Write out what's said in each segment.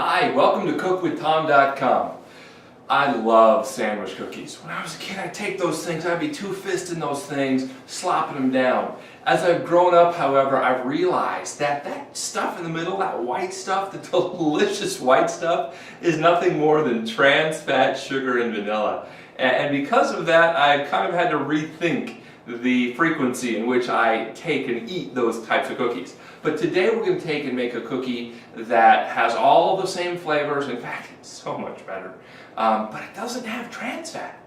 Hi, welcome to cookwithtom.com. I love sandwich cookies. When I was a kid, I'd take those things, I'd be two-fisting those things, slopping them down. As I've grown up, however, I've realized that that stuff in the middle, that white stuff, the delicious white stuff, is nothing more than trans fat, sugar, and vanilla. And because of that, I've kind of had to rethink the frequency in which I take and eat those types of cookies. But today we're going to take and make a cookie that has all the same flavors. In fact, it's so much better. But it doesn't have trans fat.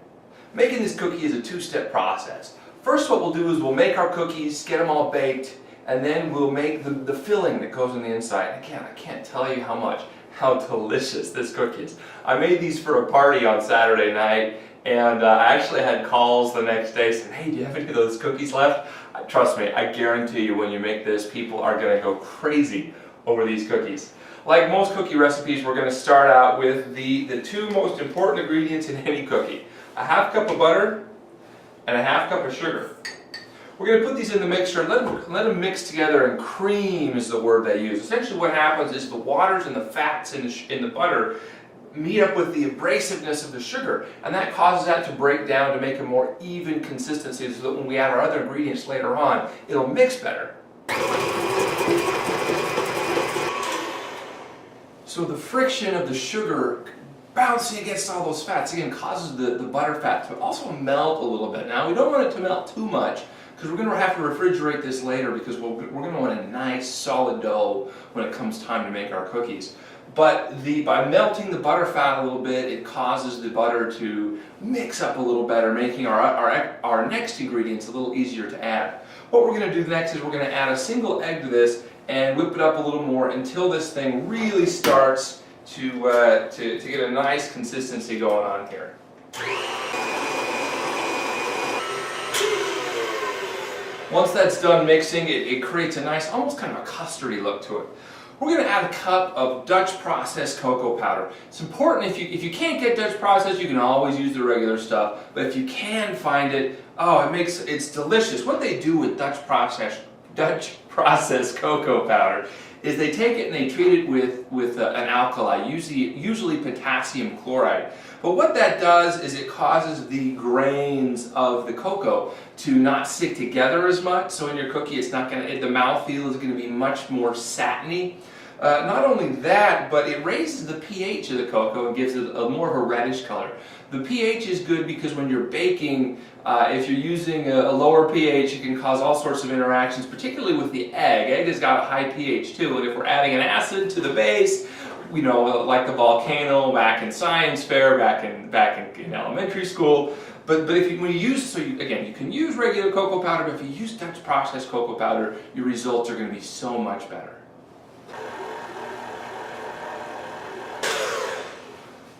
Making this cookie is a two-step process. First, what we'll do is we'll make our cookies, get them all baked, and then we'll make the filling that goes on the inside. Again, I can't tell you how delicious this cookie is. I made these for a party on Saturday night, and I actually had calls the next day saying, hey, do you have any of those cookies left? Trust me, I guarantee you when you make this, people are going to go crazy over these cookies. Like most cookie recipes, we're going to start out with the two most important ingredients in any cookie. A half cup of butter and a half cup of sugar. We're going to put these in the mixture and let them mix together, and cream is the word they use. Essentially what happens is the waters and the fats in the butter meet up with the abrasiveness of the sugar, and that causes that to break down to make a more even consistency so that when we add our other ingredients later on, it'll mix better. So the friction of the sugar bouncing against all those fats, again, causes the butter fat to also melt a little bit. Now, we don't want it to melt too much because we're going to have to refrigerate this later because we're going to want a nice solid dough when it comes time to make our cookies. But by melting the butter fat a little bit, it causes the butter to mix up a little better, making our next ingredients a little easier to add. What we're going to do next is we're going to add a single egg to this and whip it up a little more until this thing really starts to get a nice consistency going on here. Once that's done mixing, it creates a nice, almost kind of a custardy look to it. We're going to add a cup of Dutch processed cocoa powder. It's important, if you can't get Dutch processed, you can always use the regular stuff, but if you can find it, it's delicious. What they do with Dutch processed cocoa powder is they take it and they treat it with an alkali, usually potassium chloride. But what that does is it causes the grains of the cocoa to not stick together as much, so in your cookie it's not going to, the mouthfeel is going to be much more satiny. Not only that, but it raises the pH of the cocoa and gives it a more of a reddish color. The pH is good because when you're baking, if you're using a lower pH, it can cause all sorts of interactions, particularly with the egg. Egg has got a high pH too, and if we're adding an acid to the base, you know, like the volcano back in science fair, back in elementary school. But when you use, again, you can use regular cocoa powder, but if you use Dutch processed cocoa powder, your results are going to be so much better.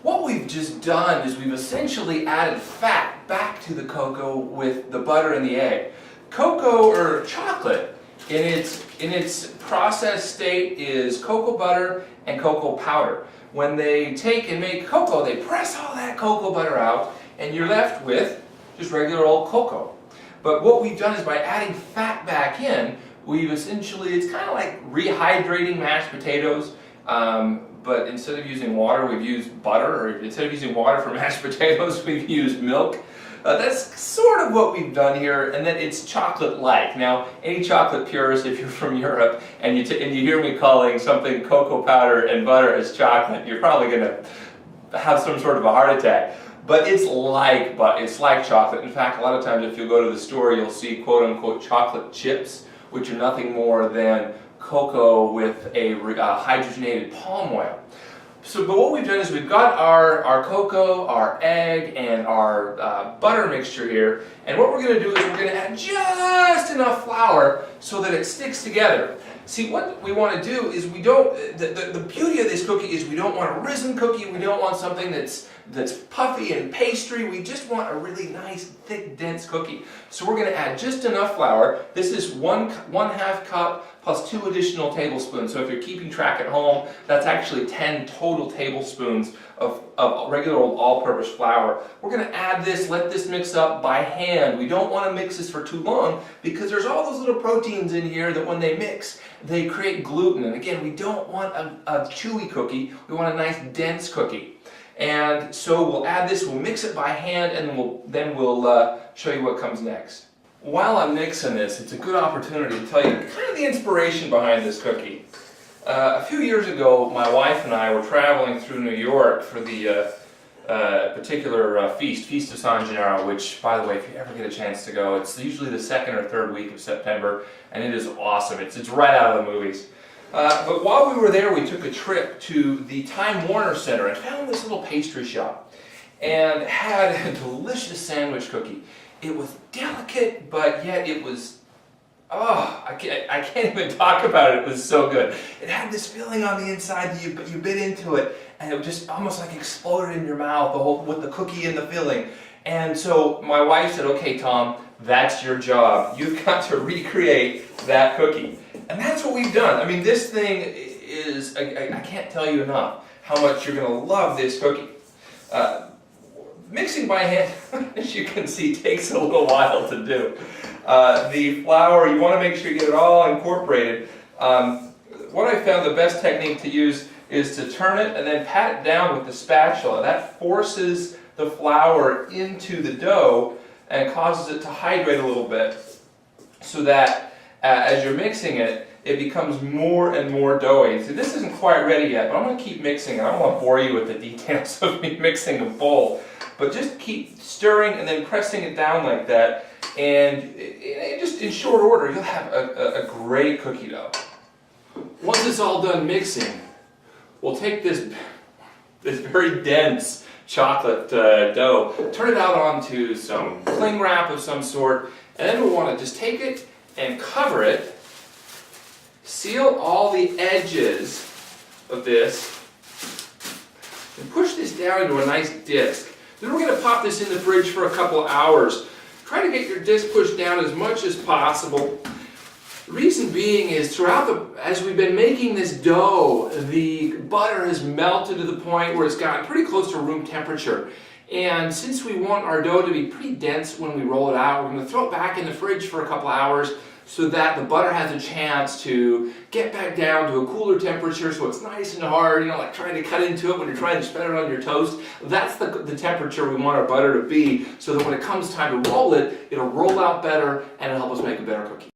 What we've just done is we've essentially added fat back to the cocoa with the butter and the egg. Cocoa or chocolate in its processed state is cocoa butter and cocoa powder. When they take and make cocoa, they press all that cocoa butter out and you're left with just regular old cocoa. But what we've done is by adding fat back in, we've essentially, it's kind of like rehydrating mashed potatoes. But instead of using water, we've used butter, or instead of using water for mashed potatoes, we've used milk. That's sort of what we've done here, and then it's chocolate-like. Now, any chocolate purist, if you're from Europe, and you hear me calling something cocoa powder and butter as chocolate, you're probably going to have some sort of a heart attack. But it's like chocolate. In fact, a lot of times if you go to the store, you'll see quote-unquote chocolate chips, which are nothing more than cocoa with a hydrogenated palm oil. But what we've done is we've got our cocoa, our egg, and our butter mixture here, and what we're going to do is we're going to add just enough flour so that it sticks together. See, what we want to do is we don't, the beauty of this cookie is we don't want a risen cookie, we don't want something that's puffy and pastry, we just want a really nice, thick, dense cookie. So we're going to add just enough flour. This is one half cup plus 2 additional tablespoons. So if you're keeping track at home, that's actually 10 total tablespoons of regular old all-purpose flour. We're going to add this, let this mix up by hand. We don't want to mix this for too long because there's all those little proteins in here that when they mix, they create gluten. And again, we don't want a chewy cookie, we want a nice dense cookie. And so we'll add this, we'll mix it by hand, and then we'll show you what comes next. While I'm mixing this, it's a good opportunity to tell you kind of the inspiration behind this cookie. A few years ago, my wife and I were traveling through New York for the particular Feast of San Gennaro, which, by the way, if you ever get a chance to go, it's usually the 2nd or 3rd week of September, and it is awesome. It's right out of the movies. But while we were there, we took a trip to the Time Warner Center and found this little pastry shop and had a delicious sandwich cookie. It was delicate, but yet it was, oh, I can't even talk about it. It was so good. It had this feeling on the inside that you bit into it, and it just almost like exploded in your mouth, with the cookie and the filling. And so my wife said, okay, Tom, that's your job. You've got to recreate that cookie. And that's what we've done. I mean, this thing is, I can't tell you enough how much you're going to love this cookie. Mixing by hand, as you can see, takes a little while to do. The flour, you want to make sure you get it all incorporated. What I found the best technique to use is to turn it and then pat it down with the spatula. That forces the flour into the dough and causes it to hydrate a little bit so that as you're mixing it, it becomes more and more doughy. See, this isn't quite ready yet, but I'm going to keep mixing. I don't want to bore you with the details of me mixing a bowl, but just keep stirring and then pressing it down like that, and just in short order, you'll have a great cookie dough. Once it's all done mixing, we'll take this very dense chocolate dough, turn it out onto some cling wrap of some sort, and then we'll want to just take it and cover it, seal all the edges of this, and push this down into a nice disc. Then we're going to pop this in the fridge for a couple of hours. Try to get your disc pushed down as much as possible. The reason being is as we've been making this dough, the butter has melted to the point where it's gotten pretty close to room temperature. And since we want our dough to be pretty dense when we roll it out, we're going to throw it back in the fridge for a couple hours so that the butter has a chance to get back down to a cooler temperature so it's nice and hard, like trying to cut into it when you're trying to spread it on your toast. That's the temperature we want our butter to be so that when it comes time to roll it, it'll roll out better and it'll help us make a better cookie.